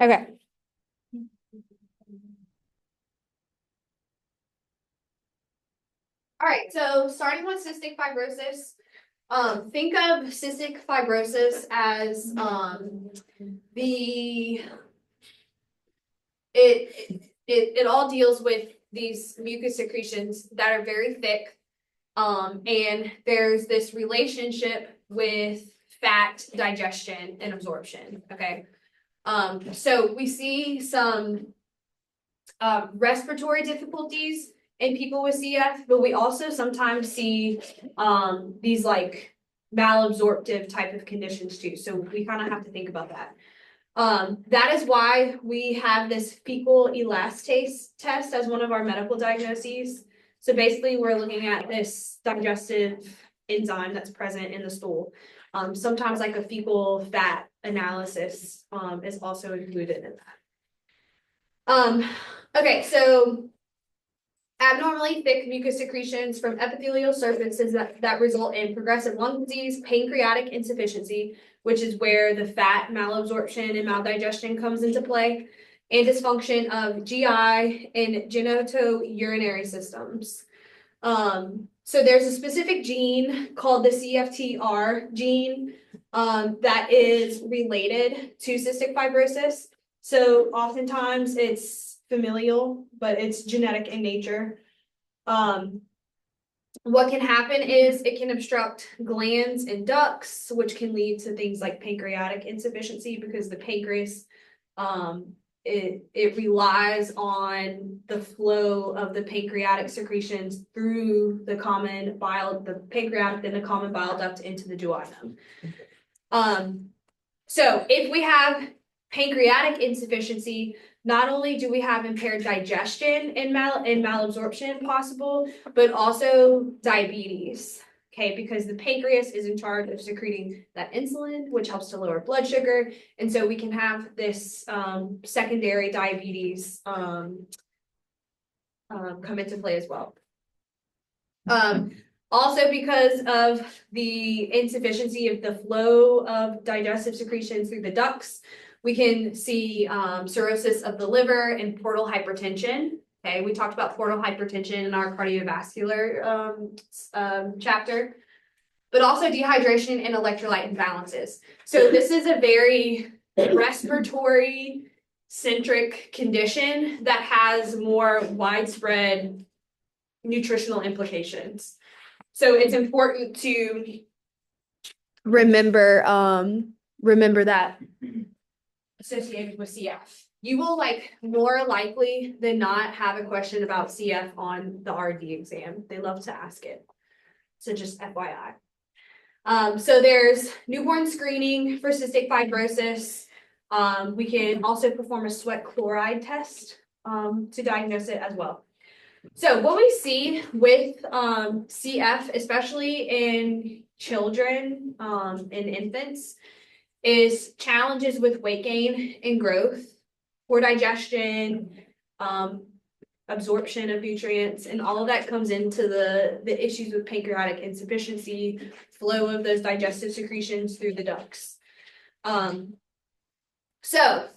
Okay. All right, so starting with cystic fibrosis, think of cystic fibrosis as the it all deals with these mucus secretions that are very thick, and there's this relationship with fat digestion and absorption. Okay, so we see some respiratory difficulties in people with CF, but we also sometimes see these like malabsorptive type of conditions too. So we kind of have to think about that. That is why we have this fecal elastase test as one of our medical diagnoses. So basically, we're looking at this digestive enzyme that's present in the stool. Sometimes like a fecal fat analysis is also included in that. Okay, so abnormally thick mucus secretions from epithelial surfaces that result in progressive lung disease, pancreatic insufficiency, which is where the fat malabsorption and maldigestion comes into play, and dysfunction of GI and genitourinary systems. So there's a specific gene called the CFTR gene that is related to cystic fibrosis. So oftentimes it's familial, but it's genetic in nature. What can happen is it can obstruct glands and ducts, which can lead to things like pancreatic insufficiency because the pancreas it relies on the flow of the pancreatic secretions through the pancreatic and the common bile duct into the duodenum. So if we have pancreatic insufficiency, not only do we have impaired digestion and malabsorption possible, but also diabetes. Okay, because the pancreas is in charge of secreting that insulin, which helps to lower blood sugar. And so we can have this secondary diabetes come into play as well. Also, because of the insufficiency of the flow of digestive secretions through the ducts, we can see cirrhosis of the liver and portal hypertension. Okay, we talked about portal hypertension in our cardiovascular chapter, but also dehydration and electrolyte imbalances. So this is a very respiratory centric condition that has more widespread nutritional implications. So it's important to remember that associated with CF. You will more likely than not have a question about CF on the RD exam. They love to ask it. So just FYI. So there's newborn screening for cystic fibrosis. We can also perform a sweat chloride test to diagnose it as well. So what we see with CF, especially in children and infants, is challenges with weight gain and growth, poor digestion, absorption of nutrients, and all of that comes into the issues with pancreatic insufficiency, flow of those digestive secretions through the ducts. So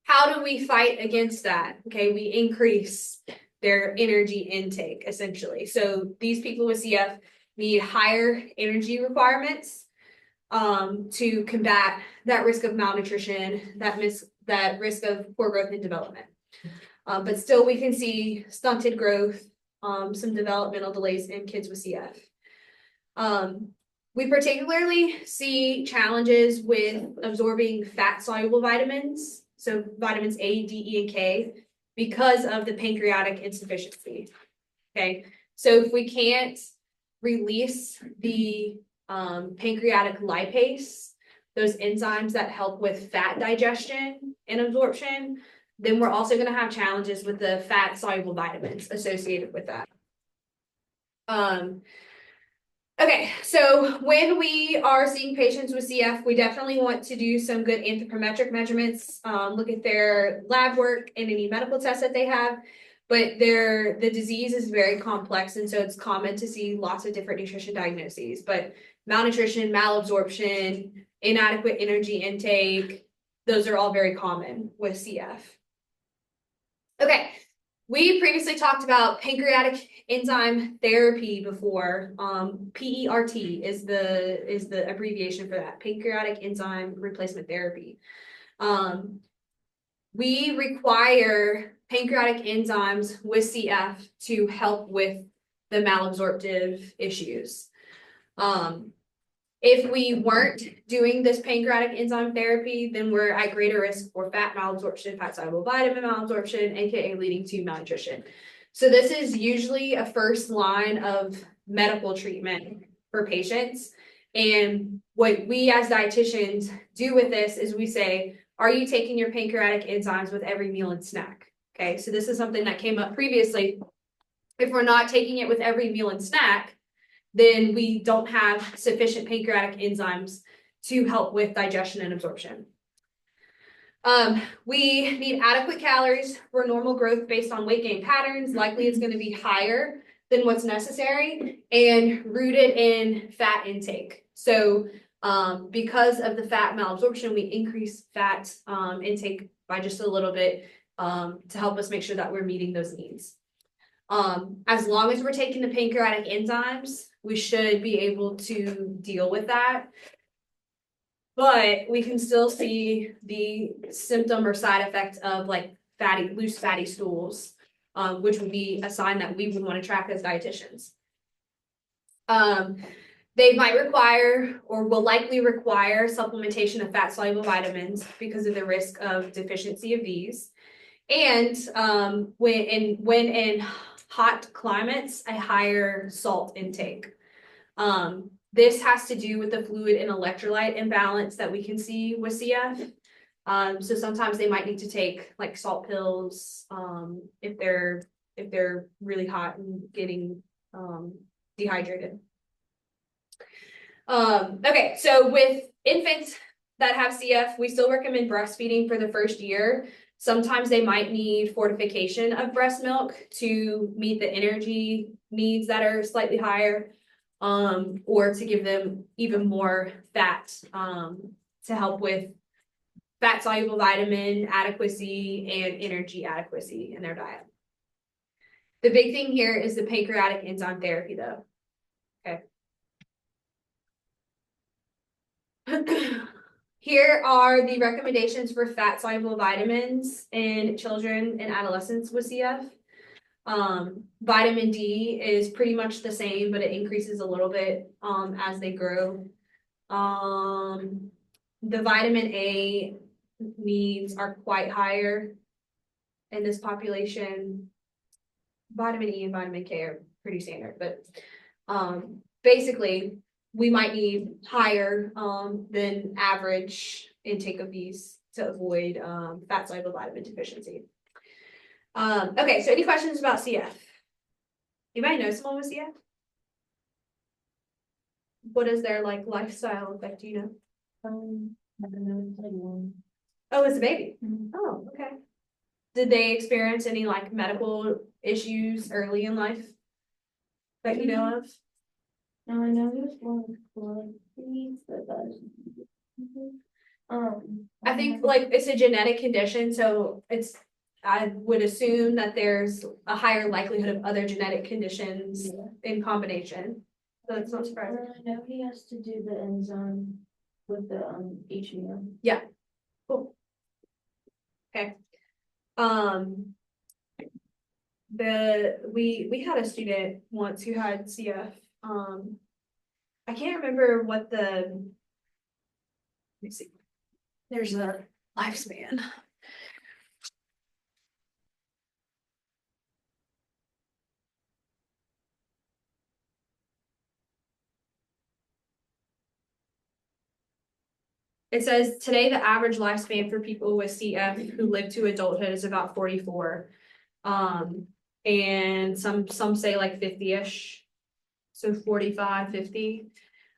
how do we fight against that? Okay, we increase their energy intake, essentially. So these people with CF need higher energy requirements to combat that risk of malnutrition, that risk of poor growth and development. But still, we can see stunted growth, some developmental delays in kids with CF. We particularly see challenges with absorbing fat-soluble vitamins, so vitamins A, D, E, and K, because of the pancreatic insufficiency. Okay, so if we can't release the pancreatic lipase, those enzymes that help with fat digestion and absorption, then we're also going to have challenges with the fat soluble vitamins associated with that. Okay, so when we are seeing patients with CF, we definitely want to do some good anthropometric measurements, look at their lab work and any medical tests that they have. But the disease is very complex, and so it's common to see lots of different nutrition diagnoses. But malnutrition, malabsorption, inadequate energy intake, those are all very common with CF. Okay, we previously talked about pancreatic enzyme therapy before. PERT is the abbreviation for that, pancreatic enzyme replacement therapy. We require pancreatic enzymes with CF to help with the malabsorptive issues. If we weren't doing this pancreatic enzyme therapy, then we're at greater risk for fat malabsorption, fat soluble vitamin malabsorption, aka leading to malnutrition. So this is usually a first line of medical treatment for patients. And what we as dietitians do with this is we say, are you taking your pancreatic enzymes with every meal and snack? Okay, so this is something that came up previously. If we're not taking it with every meal and snack, then we don't have sufficient pancreatic enzymes to help with digestion and absorption. We need adequate calories for normal growth based on weight gain patterns. Likely it's going to be higher than what's necessary and rooted in fat intake. So because of the fat malabsorption, we increase fat intake by just a little bit to help us make sure that we're meeting those needs. As long as we're taking the pancreatic enzymes, we should be able to deal with that. But we can still see the symptom or side effect of like loose fatty stools, which would be a sign that we would want to track as dietitians. They might require or will likely require supplementation of fat soluble vitamins because of the risk of deficiency of these. And when in hot climates, a higher salt intake. This has to do with the fluid and electrolyte imbalance that we can see with CF. So sometimes they might need to take like salt pills if they're really hot and getting dehydrated. Okay, so with infants that have CF, we still recommend breastfeeding for the first year. Sometimes they might need fortification of breast milk to meet the energy needs that are slightly higher, or to give them even more fat to help with fat soluble vitamin adequacy and energy adequacy in their diet. The big thing here is the pancreatic enzyme therapy though. Okay. Here are the recommendations for fat soluble vitamins in children and adolescents with CF. Vitamin D is pretty much the same, but it increases a little bit as they grow. The vitamin A needs are quite higher in this population. Vitamin E and vitamin K are pretty standard, but basically we might need higher than average intake of these to avoid fat soluble vitamin deficiency. Okay, so any questions about CF? Anybody know someone with CF? What is their like lifestyle effect? Do you know? I don't know, Oh, it's a baby. Mhm. Oh, okay. Did they experience any like medical issues early in life that you know of? Now I know there's one for these, but I think like it's a genetic condition, so I would assume that there's a higher likelihood of other genetic conditions in combination. So that's not surprising. I know he has to do the enzyme with the each meal. Cool. Okay. We had a student once who had CF. I can't remember what let me see. There's a lifespan. It says today the average lifespan for people with CF who live to adulthood is about 44. And some say like 50-ish. So 45, 50.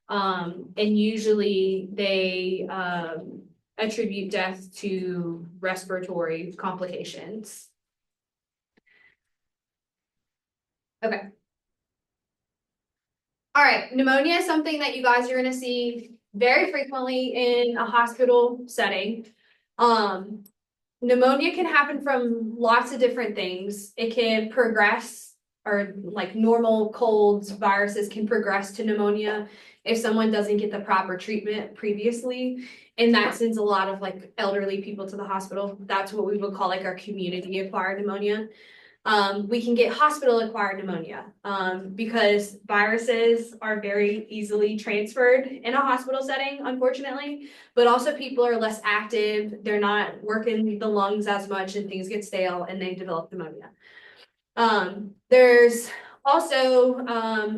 And usually they attribute death to respiratory complications. Okay. All right, pneumonia is something that you guys are going to see very frequently in a hospital setting. Pneumonia can happen from lots of different things. It can progress, or like normal colds, viruses can progress to pneumonia if someone doesn't get the proper treatment previously. And that sends a lot of like elderly people to the hospital. That's what we would call like our community acquired pneumonia. We can get hospital acquired pneumonia because viruses are very easily transferred in a hospital setting, unfortunately, but also people are less active. They're not working the lungs as much and things get stale and they develop pneumonia. There's also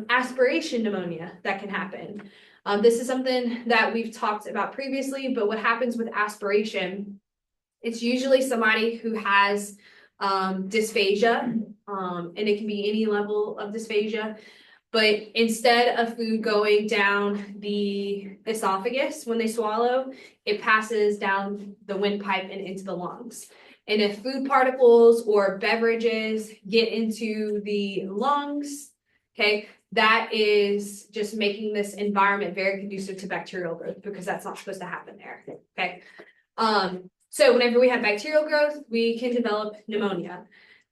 aspiration pneumonia that can happen. This is something that we've talked about previously, but what happens with aspiration, it's usually somebody who has dysphagia, and it can be any level of dysphagia. But instead of food going down the esophagus when they swallow, it passes down the windpipe and into the lungs. And if food particles or beverages get into the lungs, okay, that is just making this environment very conducive to bacterial growth because that's not supposed to happen there, okay? So whenever we have bacterial growth, we can develop pneumonia.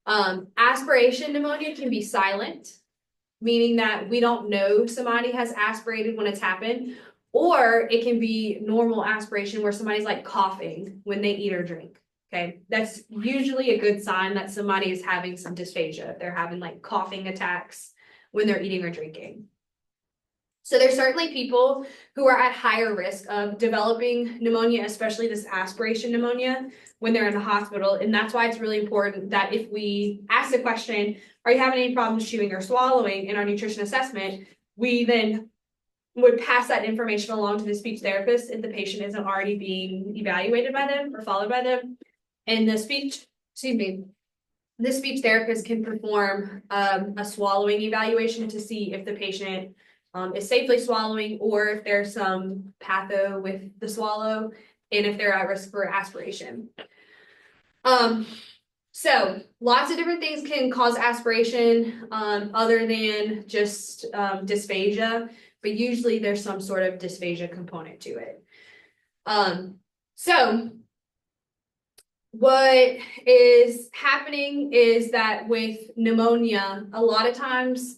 Aspiration pneumonia can be silent, meaning that we don't know somebody has aspirated when it's happened, or it can be normal aspiration where somebody's like coughing when they eat or drink. Okay, that's usually a good sign that somebody is having some dysphagia. They're having like coughing attacks when they're eating or drinking. So there's certainly people who are at higher risk of developing pneumonia, especially this aspiration pneumonia, when they're in the hospital. And that's why it's really important that if we ask the question, are you having any problems chewing or swallowing in our nutrition assessment, we then would pass that information along to the speech therapist if the patient isn't already being evaluated by them or followed by them. And the speech therapist can perform a swallowing evaluation to see if the patient is safely swallowing or if there's some patho with the swallow and if they're at risk for aspiration. So lots of different things can cause aspiration other than just dysphagia, but usually there's some sort of dysphagia component to it. So what is happening is that with pneumonia, a lot of times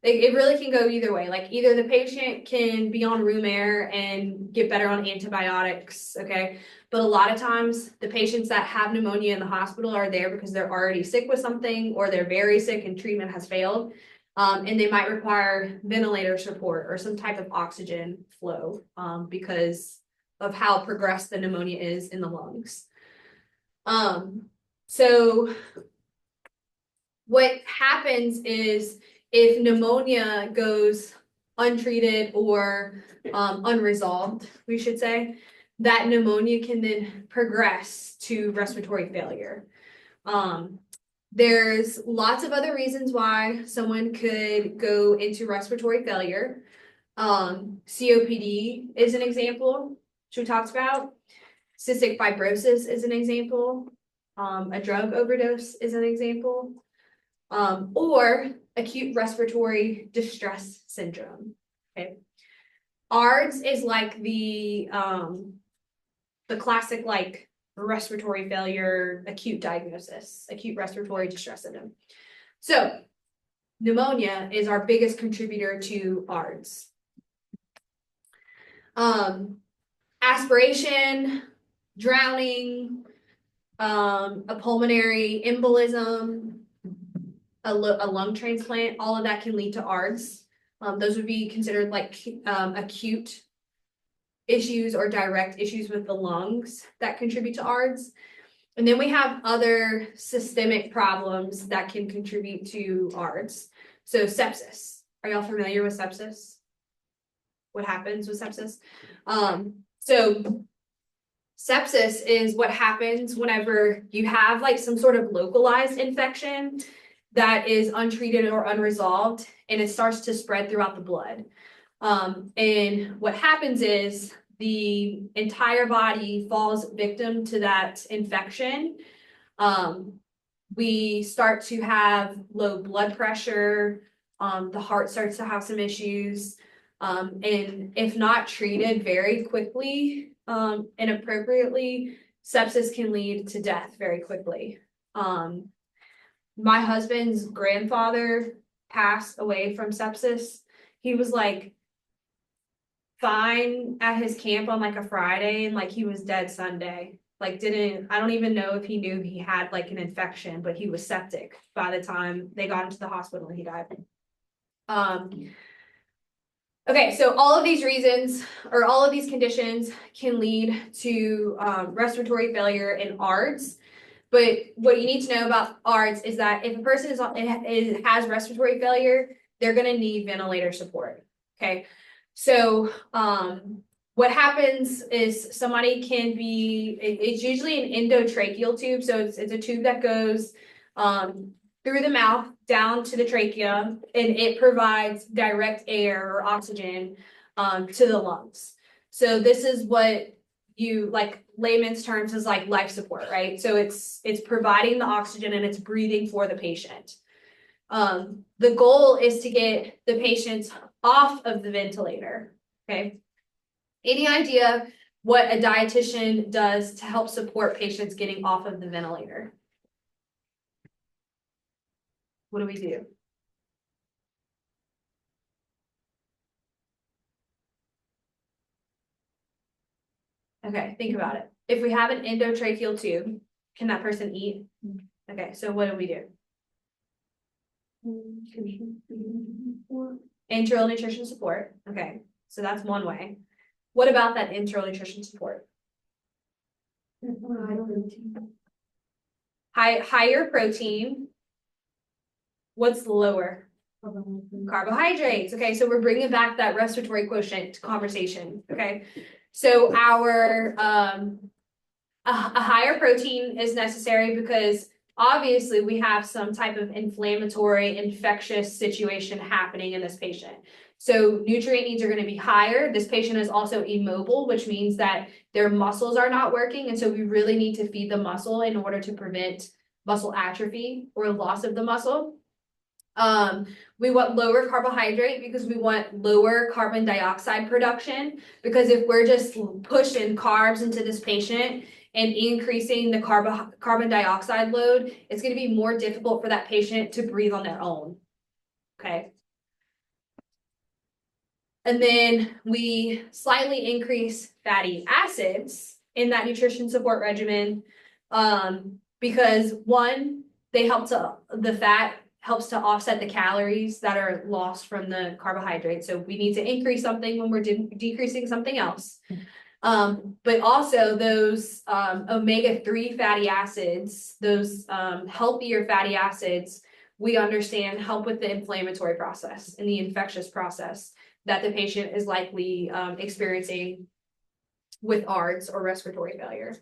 it really can go either way. Like either the patient can be on room air and get better on antibiotics, okay? But a lot of times the patients that have pneumonia in the hospital are there because they're already sick with something or they're very sick and treatment has failed. And they might require ventilator support or some type of oxygen flow because of how progressed the pneumonia is in the lungs. So what happens is if pneumonia goes untreated or unresolved, we should say, that pneumonia can then progress to respiratory failure. There's lots of other reasons why someone could go into respiratory failure. COPD is an example, which we talked about. Cystic fibrosis is an example. A drug overdose is an example. Or acute respiratory distress syndrome. Okay. ARDS is like the classic like respiratory failure acute diagnosis, acute respiratory distress syndrome. So pneumonia is our biggest contributor to ARDS. Aspiration, drowning, a pulmonary embolism, a lung transplant, all of that can lead to ARDS. Those would be considered like acute issues or direct issues with the lungs that contribute to ARDS. And then we have other systemic problems that can contribute to ARDS. So sepsis. Are y'all familiar with sepsis? What happens with sepsis? So sepsis is what happens whenever you have like some sort of localized infection that is untreated or unresolved, and it starts to spread throughout the blood. And what happens is the entire body falls victim to that infection. We start to have low blood pressure. The heart starts to have some issues. And if not treated very quickly and appropriately, sepsis can lead to death very quickly. My husband's grandfather passed away from sepsis. He was like fine at his camp on like a Friday and like he was dead Sunday. Like I don't even know if he knew he had like an infection, but he was septic by the time they got into the hospital and he died. Okay, so all of these reasons or all of these conditions can lead to respiratory failure in ARDS. But what you need to know about ARDS is that if a person has respiratory failure, they're going to need ventilator support. Okay, so what happens is somebody can be, it's usually an endotracheal tube. So it's a tube that goes through the mouth down to the trachea, and it provides direct air or oxygen to the lungs. So this is what you like layman's terms is like life support, right? So it's providing the oxygen and it's breathing for the patient. The goal is to get the patients off of the ventilator. Okay. Any idea what a dietitian does to help support patients getting off of the ventilator? What do we do? Okay, think about it. If we have an endotracheal tube, can that person eat? Okay, so what do we do? Enteral nutrition support. Okay, so that's one way. What about that enteral nutrition support? Higher protein. What's lower? Carbohydrates. Okay, so we're bringing back that respiratory quotient conversation. Okay, so our a higher protein is necessary because obviously we have some type of inflammatory, infectious situation happening in this patient. So nutrient needs are going to be higher. This patient is also immobile, which means that their muscles are not working. And so we really need to feed the muscle in order to prevent muscle atrophy or loss of the muscle. We want lower carbohydrate because we want lower carbon dioxide production. Because if we're just pushing carbs into this patient and increasing the carbon dioxide load, it's going to be more difficult for that patient to breathe on their own. Okay. And then we slightly increase fatty acids in that nutrition support regimen because one, the fat helps to offset the calories that are lost from the carbohydrates. So we need to increase something when we're decreasing something else. But also those omega-3 fatty acids, those healthier fatty acids, we understand help with the inflammatory process and the infectious process that the patient is likely experiencing with ARDS or respiratory failure.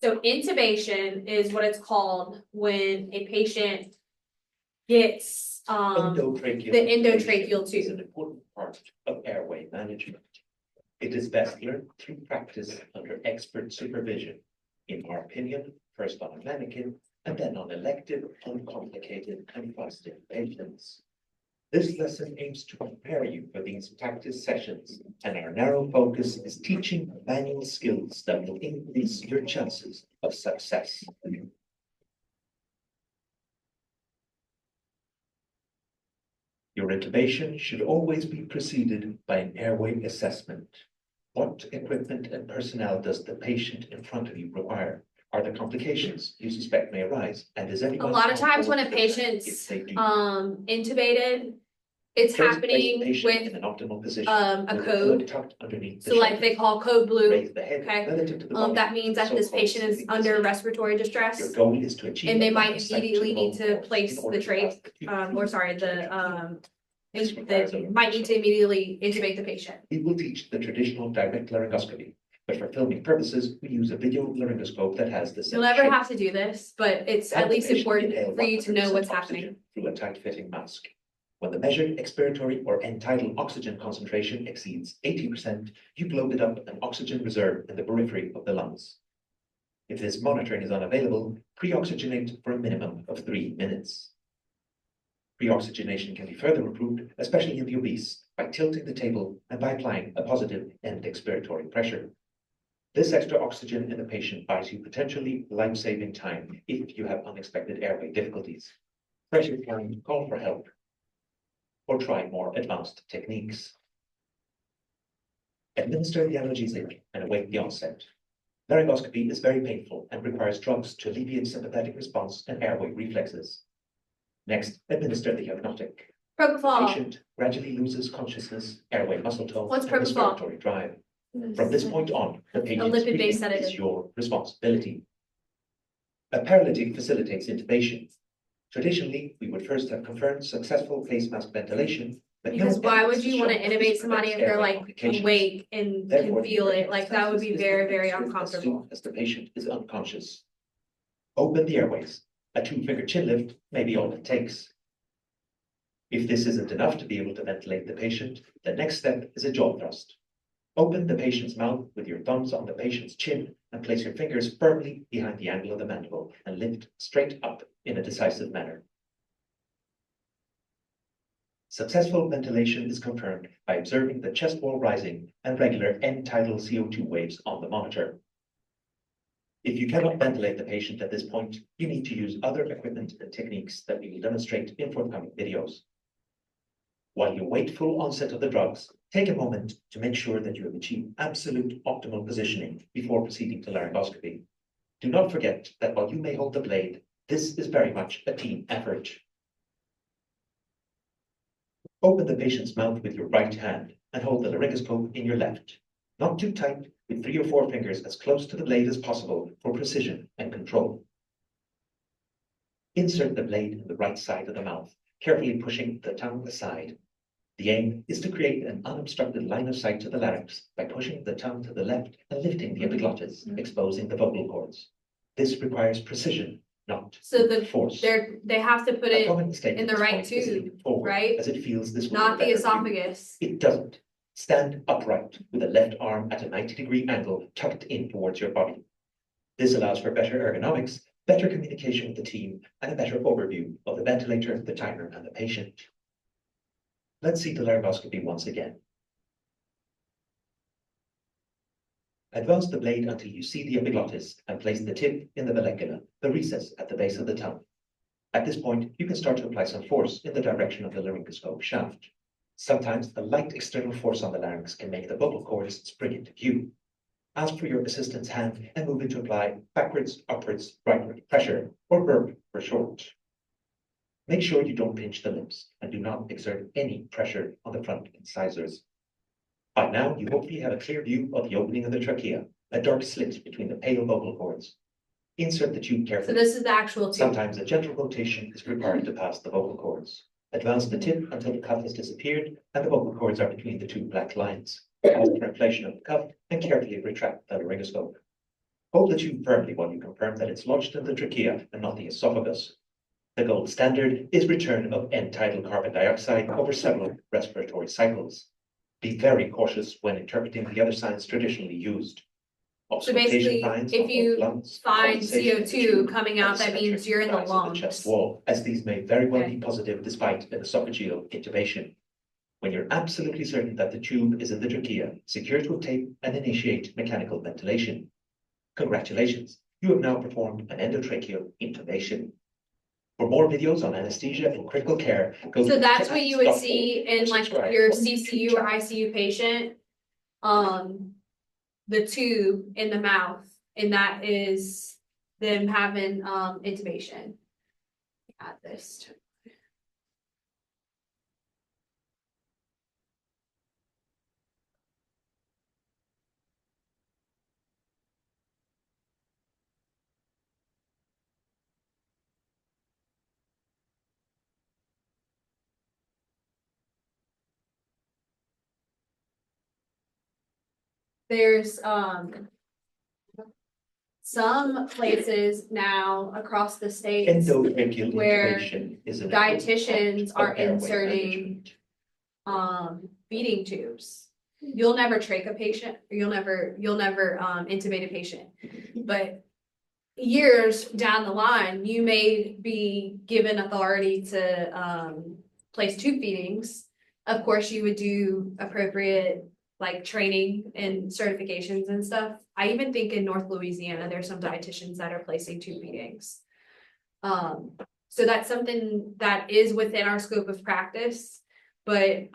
So intubation is what it's called when a patient gets the endotracheal is an tube. important part of airway management. It is best learned through practice under expert supervision, in our opinion, first on a mannequin and then on elective, uncomplicated and fasting patients. This lesson aims to prepare you for these practice sessions, and our narrow focus is teaching manual skills that will increase your chances of success. Your intubation should always be preceded by an airway assessment. What equipment and personnel does the patient in front of you require? Are there complications you suspect may arise? And is anyone A lot of times when a if patient's they do? intubated, it's First, place the happening patient in with an optimal position, a with the code. foot tucked underneath the So like shoulder. they call code blue. Raise the head Okay. relative to the body. That means that So this close patient is sitting under position. respiratory distress. Your goal is to achieve And they a might proper sight immediately the need to bone place in order the to trach, ask acute they might need to immediately intubate the patient. We will teach the traditional direct laryngoscopy, but for filming purposes, we use a video laryngoscope that has the You'll never have to do this, but it's at least important for you to know what's happening. through a tight-fitting mask. When the measured expiratory or end-tidal oxygen concentration exceeds 80%, you've loaded up an oxygen reserve in the periphery of the lungs. If this monitoring is unavailable, pre-oxygenate for a minimum of 3 minutes. Pre-oxygenation can be further improved, especially in the obese, by tilting the table and by applying a positive end expiratory pressure. This extra oxygen in the patient buys you potentially life-saving time if you have unexpected airway difficulties. Pressure can call for help or try more advanced techniques. Administer the analgesic and await the onset. Laryngoscopy is very painful and requires drugs to alleviate sympathetic response and airway reflexes. Next, administer the hypnotic. Propofol. Patient gradually loses consciousness, airway muscle tone, What's and propofol? respiratory drive. From this point on, the patient's lipid-based breathing sedative. is your responsibility. A paralytic facilitates intubation. Traditionally, we would first have confirmed successful face mask ventilation, but no Because why would evidence you has want to shown that intubate this somebody if prevents they're airway like complications. awake and Therefore, can feel it? Like that would be very, very As uncomfortable. soon as the patient is unconscious. Open the airways. A 2-finger chin lift may be all it takes. If this isn't enough to be able to ventilate the patient, the next step is a jaw thrust. Open the patient's mouth with your thumbs on the patient's chin and place your fingers firmly behind the angle of the mandible and lift straight up in a decisive manner. Successful ventilation is confirmed by observing the chest wall rising and regular end-tidal CO2 waves on the monitor. If you cannot ventilate the patient at this point, you need to use other equipment and techniques that we will demonstrate in forthcoming videos. While you wait full onset of the drugs, take a moment to make sure that you have achieved absolute optimal positioning before proceeding to laryngoscopy. Do not forget that while you may hold the blade, this is very much a team effort. Open the patient's mouth with your right hand and hold the laryngoscope in your left. Not too tight, with 3 or 4 fingers as close to the blade as possible for precision and control. Insert the blade in the right side of the mouth, carefully pushing the tongue aside. The aim is to create an unobstructed line of sight to the larynx by pushing the tongue to the left and lifting the epiglottis, exposing the vocal cords. This requires precision, not So the force. they have to put A it common mistake in at the this right point is tube, leaning forward, right? as it feels this will not be the better for you. esophagus. It doesn't. Stand upright with the left arm at a 90-degree angle tucked in towards your body. This allows for better ergonomics, better communication with the team, and a better overview of the ventilator, the timer, and the patient. Let's see the laryngoscopy once again. Advance the blade until you see the epiglottis and place the tip in the vallecula, the recess at the base of the tongue. At this point, you can start to apply some force in the direction of the laryngoscope shaft. Sometimes a light external force on the larynx can make the vocal cords spring into view. Ask for your assistant's hand and move it to apply backwards, upwards, rightward pressure, or burp for short. Make sure you don't pinch the lips and do not exert any pressure on the front incisors. By now, you hopefully have a clear view of the opening of the trachea, a dark slit between the pale vocal cords. Insert the tube So carefully. this is the actual tube. Sometimes a gentle rotation is required to pass the vocal cords. Advance the tip until the cuff has disappeared and the vocal cords are between the 2 black lines. Pause for inflation of the cuff and carefully retract the laryngoscope. Hold the tube firmly while you confirm that it's lodged in the trachea and not the esophagus. The gold standard is return of end-tidal carbon dioxide over several respiratory cycles. Be very cautious when interpreting the other signs traditionally used. So basically, if you find CO2 CO2 coming out, that means you're in the lungs. Chest wall, as these may very well Okay. be positive despite an esophageal intubation. When you're absolutely certain that the tube is in the trachea, secure it with tape and initiate mechanical ventilation. Congratulations, you have now performed an endotracheal intubation. For more videos on anesthesia and critical care, go So to that's what you would cats.org see or in like subscribe your to our YouTube CCU or channel. ICU patient. The tube in the mouth, and that is them having intubation. Add this to. There's some places now across the states, Endotracheal where intubation is an dietitians are of airway inserting feeding tubes. You'll never trach a patient, or you'll never intubate a patient. But years down the line, you may be given authority to place tube feedings. Of course, you would do appropriate like training and certifications and stuff. I even think in North Louisiana, there's some dietitians that are placing tube feedings. So that's something that is within our scope of practice, but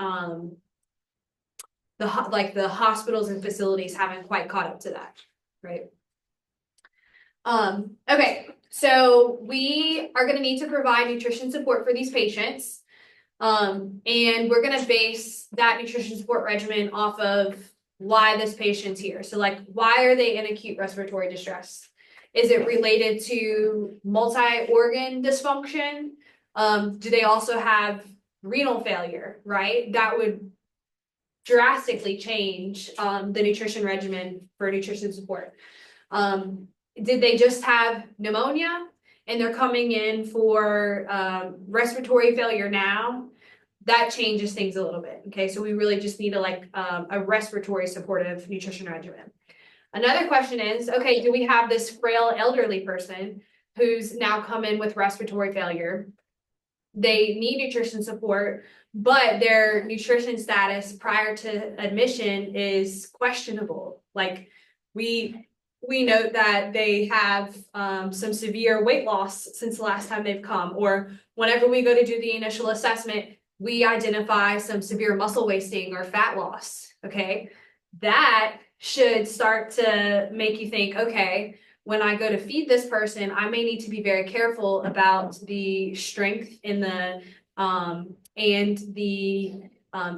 the hospitals and facilities haven't quite caught up to that, right? Okay, so we are gonna need to provide nutrition support for these patients. And we're gonna base that nutrition support regimen off of why this patient's here. So like, why are they in acute respiratory distress? Is it related to multi-organ dysfunction? Do they also have renal failure, right? That would drastically change the nutrition regimen for nutrition support. Did they just have pneumonia and they're coming in for respiratory failure now? That changes things a little bit. Okay, so we really just need a respiratory supportive nutrition regimen. Another question is, okay, do we have this frail elderly person who's now come in with respiratory failure? They need nutrition support, but their nutrition status prior to admission is questionable. Like we note that they have some severe weight loss since the last time they've come, or whenever we go to do the initial assessment, we identify some severe muscle wasting or fat loss, okay? That should start to make you think, okay, when I go to feed this person, I may need to be very careful about the strength in the and the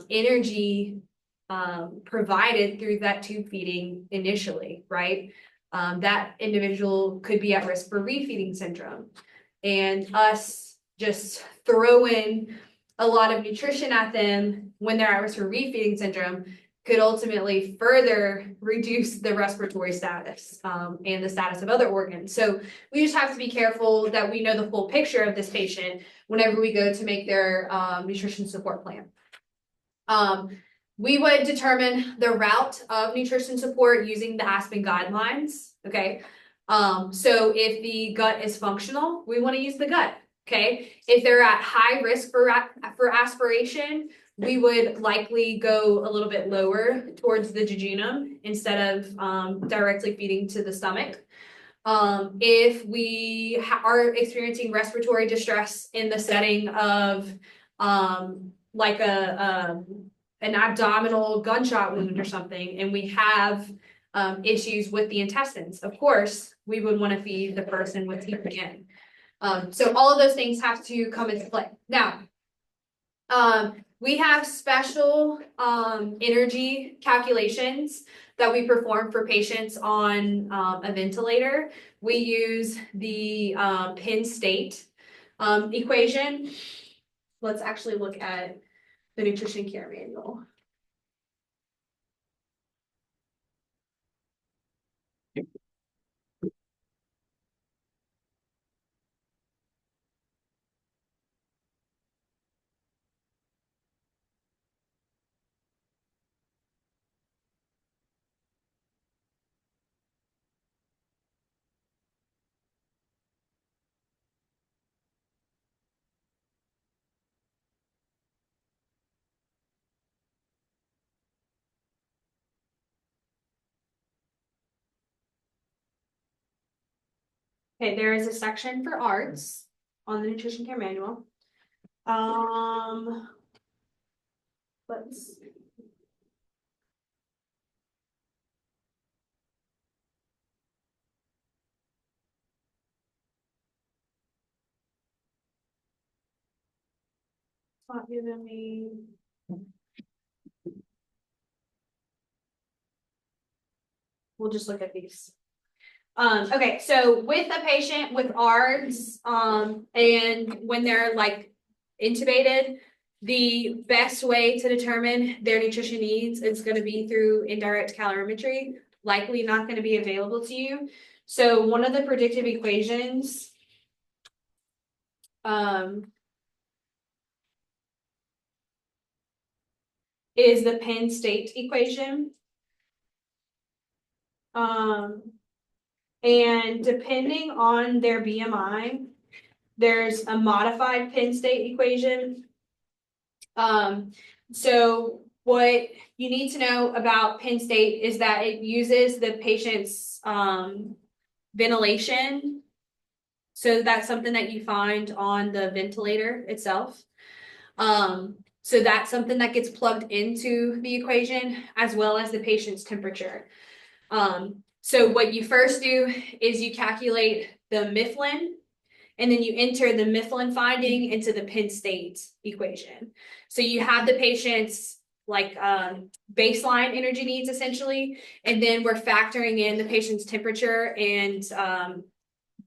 energy provided through that tube feeding initially, right? That individual could be at risk for refeeding syndrome, and us just throw in a lot of nutrition at them when they're at risk for refeeding syndrome could ultimately further reduce the respiratory status and the status of other organs. So we just have to be careful that we know the full picture of this patient whenever we go to make their nutrition support plan. We would determine the route of nutrition support using the Aspen guidelines, okay? So if the gut is functional, we want to use the gut, okay? If they're at high risk for aspiration, we would likely go a little bit lower towards the jejunum instead of directly feeding to the stomach. If we are experiencing respiratory distress in the setting of like an abdominal gunshot wound or something, and we have issues with the intestines, of course, we would want to feed the person with TPN. So all of those things have to come into play. Now, we have special energy calculations that we perform for patients on a ventilator. We use the Penn State equation. Let's actually look at the nutrition care manual. Okay, there is a section for ARDS on the nutrition care manual. Let's see. It's not giving me. We'll just look at these. Okay, so with a patient with ARDS, and when they're like intubated, the best way to determine their nutrition needs is going to be through indirect calorimetry, likely not going to be available to you. So one of the predictive equations is the Penn State equation. And depending on their BMI, there's a modified Penn State equation. So what you need to know about Penn State is that it uses the patient's ventilation. So that's something that you find on the ventilator itself. So that's something that gets plugged into the equation as well as the patient's temperature. So what you first do is you calculate the Mifflin, and then you enter the Mifflin finding into the Penn State equation. So you have the patient's like baseline energy needs essentially, and then we're factoring in the patient's temperature and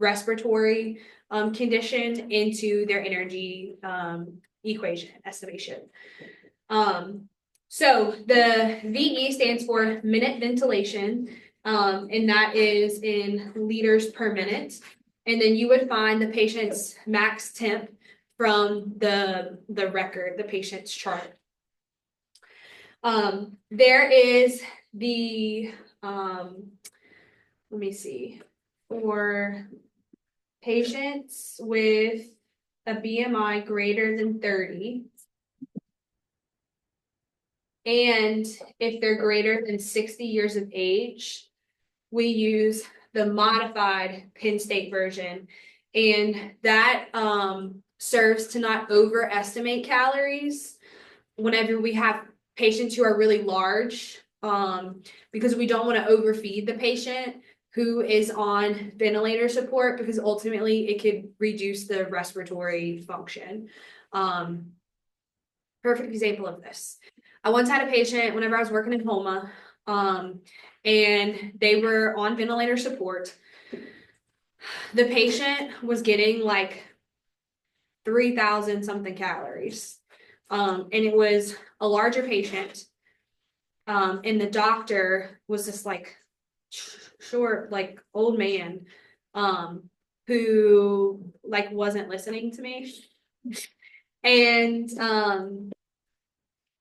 respiratory condition into their energy equation estimation. So the VE stands for minute ventilation, and that is in liters per minute. And then you would find the patient's max temp from the record, the patient's chart. There is the, let me see, for patients with a BMI greater than 30, and if they're greater than 60 years of age, we use the modified Penn State version, and that serves to not overestimate calories whenever we have patients who are really large, because we don't want to overfeed the patient who is on ventilator support, because ultimately it could reduce the respiratory function. Perfect example of this. I once had a patient whenever I was working in Homa, and they were on ventilator support. The patient was getting like 3,000 something calories. And it was a larger patient. And the doctor was just like short, like old man, who like wasn't listening to me. And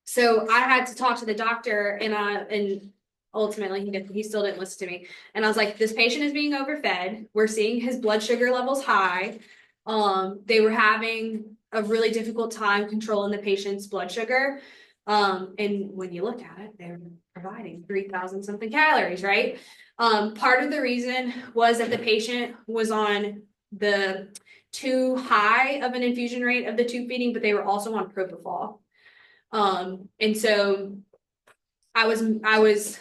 so I had to talk to the doctor, and ultimately he still didn't listen to me. And I was like, this patient is being overfed. We're seeing his blood sugar levels high. They were having a really difficult time controlling the patient's blood sugar. And when you look at it, they're providing 3,000 something calories, right? Part of the reason was that the patient was on the too high of an infusion rate of the tube feeding, but they were also on propofol. And so I was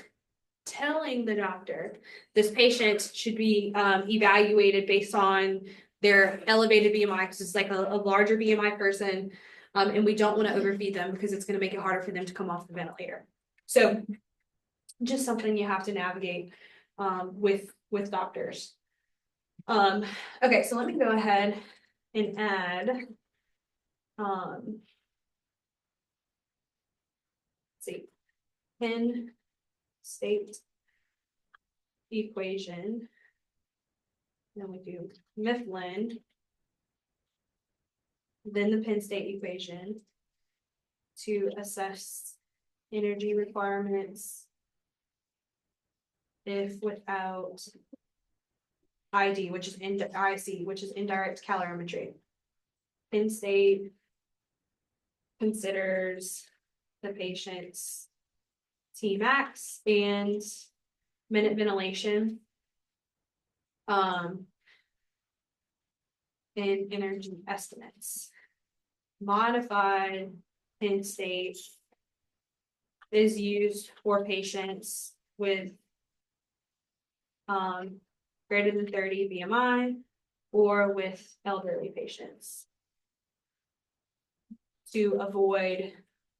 telling the doctor this patient should be evaluated based on their elevated BMI, because it's like a larger BMI person, and we don't want to overfeed them because it's going to make it harder for them to come off the ventilator. So just something you have to navigate with doctors. Okay, so let me go ahead and add let's see, Penn State equation. Then we do Mifflin, then the Penn State equation to assess energy requirements if without ID, which is IC, which is indirect calorimetry. Penn State considers the patient's Tmax and minute ventilation, and energy estimates. Modified Penn State is used for patients with greater than 30 BMI or with elderly patients to avoid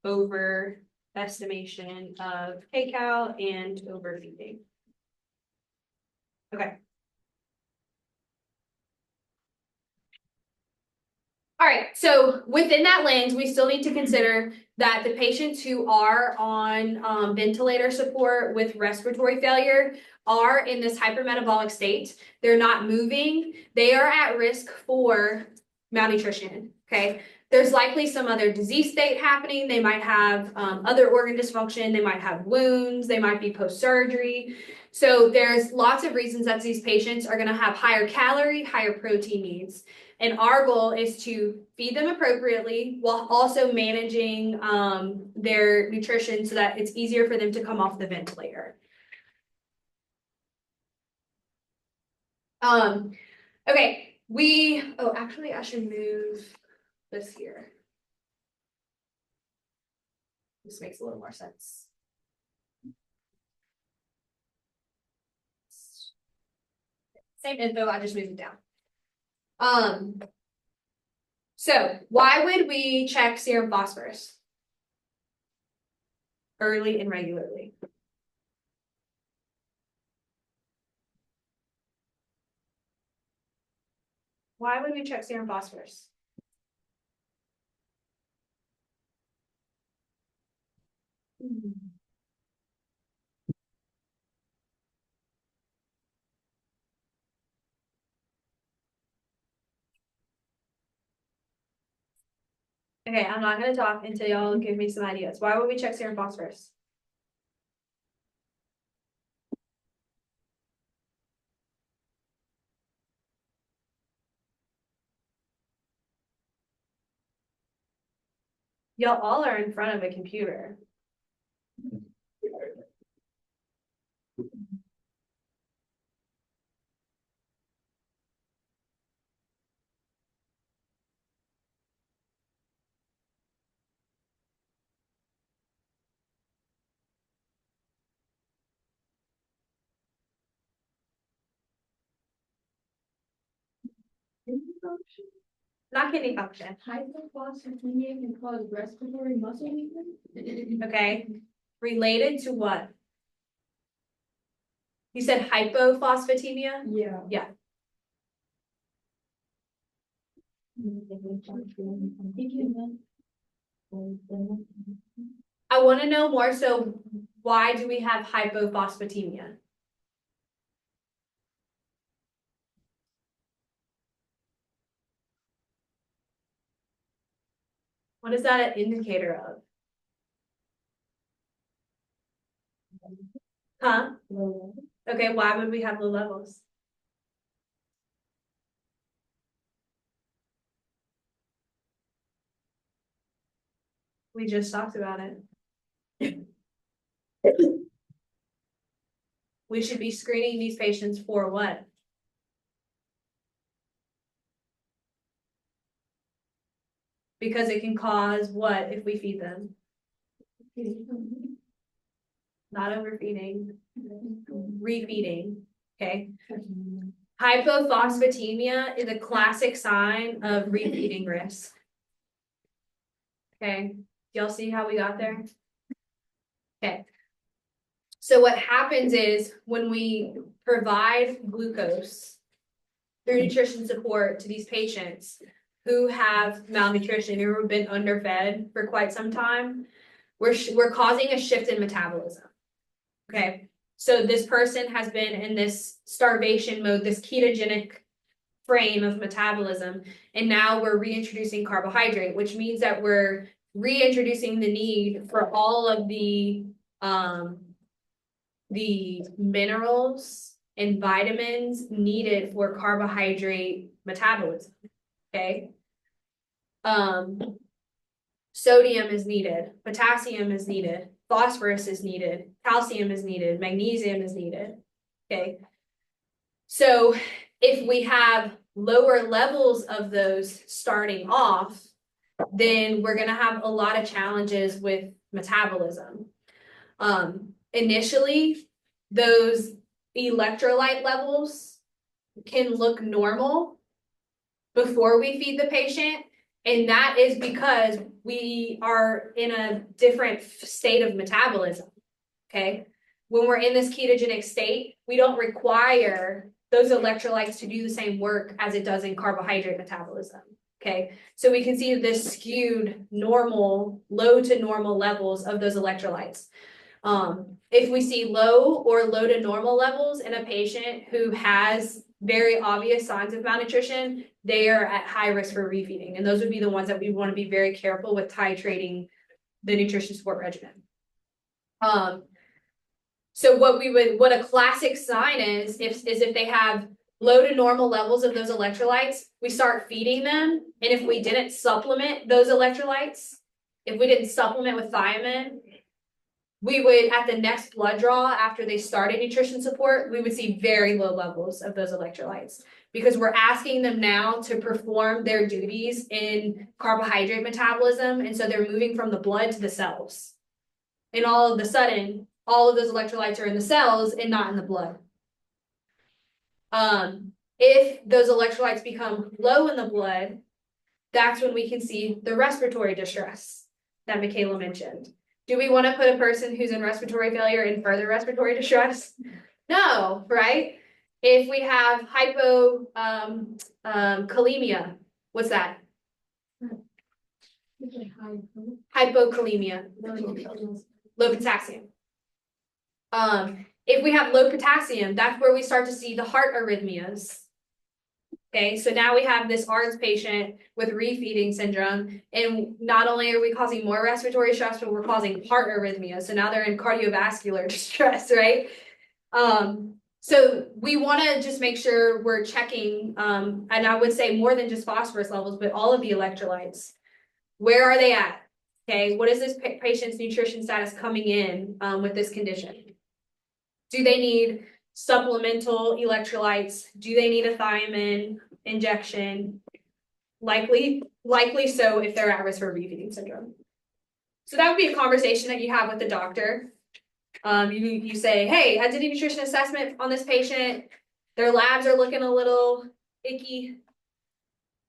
overestimation of kcal and overfeeding. Okay. All All right, so within that lens, we still need to consider that the patients who are on ventilator support with respiratory failure are in this hypermetabolic state. They're not moving. They are at risk for malnutrition, okay? There's likely some other disease state happening. They might have other organ dysfunction. They might have wounds. They might be post-surgery. So there's lots of reasons that these patients are going to have higher calorie, higher protein needs. And our goal is to feed them appropriately while also managing their nutrition so that it's easier for them to come off the ventilator. Okay, actually I should move this here. This makes a little more sense. Same info, I just moved it down. So why would we check serum phosphorus early and regularly? Why would we check serum phosphorus? Okay, I'm not gonna talk until y'all give me some ideas. Why would we check serum phosphorus? Y'all all are in front of a computer. Not kidney function, Hypophosphatemia can cause respiratory muscle weakness. okay? Related to what? You said hypophosphatemia? Yeah. Yeah. I want to know more, so why do we have hypophosphatemia? What is that an indicator of? Huh? Okay, why would we have low levels? We just talked about it. We should be screening these patients for what? Because it can cause what if we feed them? Not overfeeding, refeeding, okay? Hypophosphatemia is a classic sign of repeating risk. Okay, y'all see how we got there? Okay. So what happens is when we provide glucose through nutrition support to these patients who have malnutrition, who have been underfed for quite some time, we're causing a shift in metabolism. Okay, so this person has been in this starvation mode, this ketogenic frame of metabolism, and now we're reintroducing carbohydrate, which means that we're reintroducing the need for all of the minerals and vitamins needed for carbohydrate metabolism. Okay. Sodium is needed, potassium is needed, phosphorus is needed, calcium is needed, magnesium is needed. Okay. So if we have lower levels of those starting off, then we're going to have a lot of challenges with metabolism. Initially, those electrolyte levels can look normal before we feed the patient. And that is because we are in a different state of metabolism, okay? When we're in this ketogenic state, we don't require those electrolytes to do the same work as it does in carbohydrate metabolism, Okay, so we can see this skewed normal, low to normal levels of those electrolytes. If we see low or low to normal levels in a patient who has very obvious signs of malnutrition, they are at high risk for refeeding. And those would be the ones that we want to be very careful with titrating the nutrition support regimen. So what a classic sign is if they have low to normal levels of those electrolytes, we start feeding them. And if we didn't supplement those electrolytes, if we didn't supplement with thiamine, we would, at the next blood draw, after they started nutrition support, we would see very low levels of those electrolytes because we're asking them now to perform their duties in carbohydrate metabolism. And so they're moving from the blood to the cells. And all of a sudden, all of those electrolytes are in the cells and not in the blood. If those electrolytes become low in the blood, that's when we can see the respiratory distress that Michaela mentioned. Do we want to put a person who's in respiratory failure in further respiratory distress? No, right? If we have hypokalemia, what's that? Hypokalemia, low potassium. If we have low potassium, that's where we start to see the heart arrhythmias. Okay, so now we have this ARDS patient with refeeding syndrome, and not only are we causing more respiratory stress, but we're causing heart arrhythmia. So now they're in cardiovascular distress, right? So we want to just make sure we're checking, and I would say more than just phosphorus levels, but all of the electrolytes. Where are they at? Okay, what is this patient's nutrition status coming in with this condition? Do they need supplemental electrolytes? Do they need a thiamine injection? Likely so if they're at risk for refeeding syndrome. So that would be a conversation that you have with the doctor. You say, hey, I did a nutrition assessment on this patient. Their labs are looking a little icky.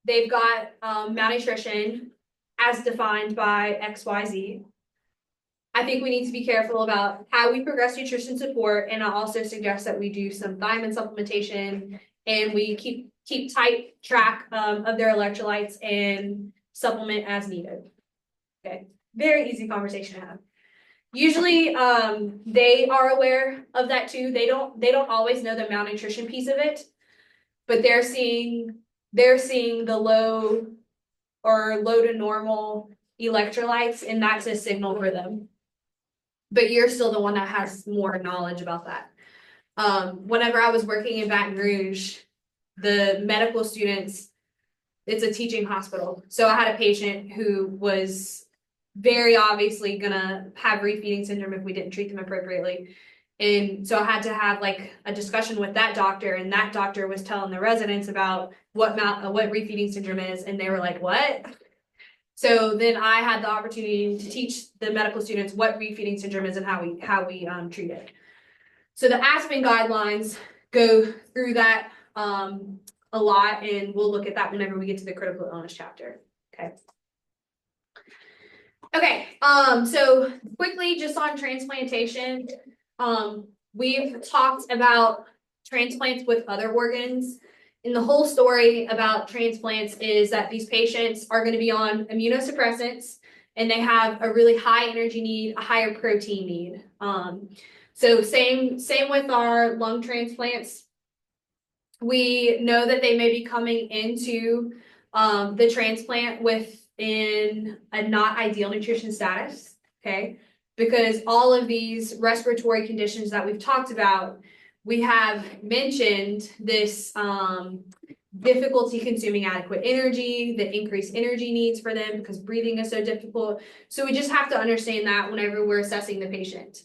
They've got malnutrition as defined by XYZ. I think we need to be careful about how we progress nutrition support, and I also suggest that we do some thiamine supplementation and we keep tight track of their electrolytes and supplement as needed. Okay, very easy conversation to have. Usually, they are aware of that too. They don't always know the malnutrition piece of it, but they're seeing the low to normal electrolytes, and that's a signal for them. But you're still the one that has more knowledge about that. Whenever I was working in Baton Rouge, the medical students, it's a teaching hospital. So I had a patient who was very obviously gonna have refeeding syndrome if we didn't treat them appropriately. And so I had to have like a discussion with that doctor, and that doctor was telling the residents about what refeeding syndrome is, and they were like, what? So then I had the opportunity to teach the medical students what refeeding syndrome is and how we treat it. So the Aspen guidelines go through that a lot, and we'll look at that whenever we get to the critical illness chapter. Okay, so quickly just on transplantation, we've talked about transplants with other organs. And the whole story about transplants is that these patients are going to be on immunosuppressants, and they have a really high energy need, a higher protein need. So same with our lung transplants. We know that they may be coming into the transplant within a not ideal nutrition status, okay? Because all of these respiratory conditions that we've talked about, we have mentioned this difficulty consuming adequate energy, the increased energy needs for them because breathing is so difficult. So we just have to understand that whenever we're assessing the patient.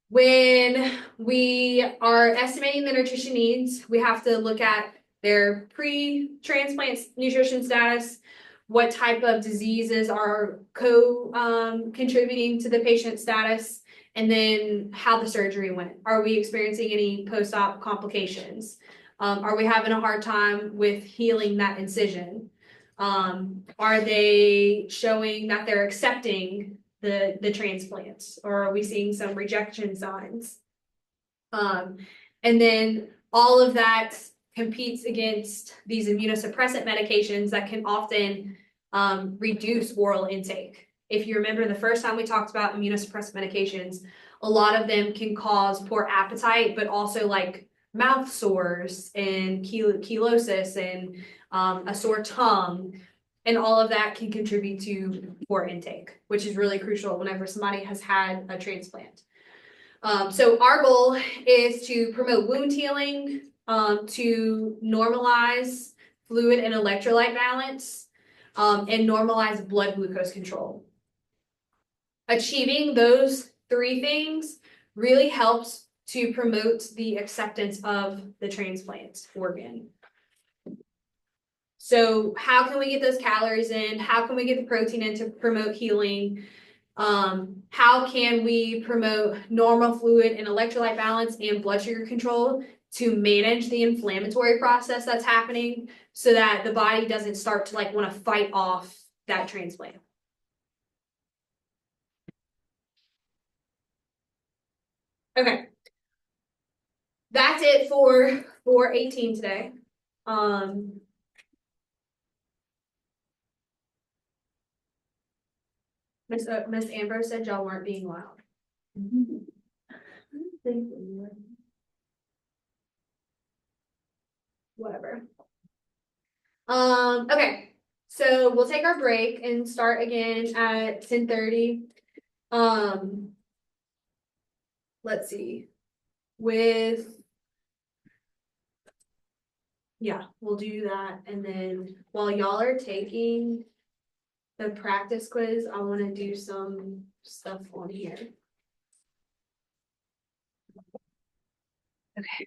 When we are estimating the nutrition needs, we have to look at their pre-transplant nutrition status, what type of diseases are contributing to the patient status, and then how the surgery went. Are we experiencing any post-op complications? Are we having a hard time with healing that incision? Are they showing that they're accepting the transplants, or are we seeing some rejection signs? And then all of that competes against these immunosuppressant medications that can often reduce oral intake. If you remember the first time we talked about immunosuppressant medications, a lot of them can cause poor appetite, but also like mouth sores and chelosis and a sore tongue. And all of that can contribute to poor intake, which is really crucial whenever somebody has had a transplant. So our goal is to promote wound healing, to normalize fluid and electrolyte balance, and normalize blood glucose control. Achieving those three things really helps to promote the acceptance of the transplant organ. So how can we get those calories in? How can we get the protein in to promote healing? How can we promote normal fluid and electrolyte balance and blood sugar control to manage the inflammatory process that's happening so that the body doesn't start to like want to fight off that transplant? Okay. That's it for 418 today. Miss Ambrose said y'all weren't being loud. Thank you. Whatever. Okay, so we'll take our break and start again at 10:30. Let's see. Yeah, we'll do that, and then while y'all are taking the practice quiz, I want to do some stuff on here. Okay.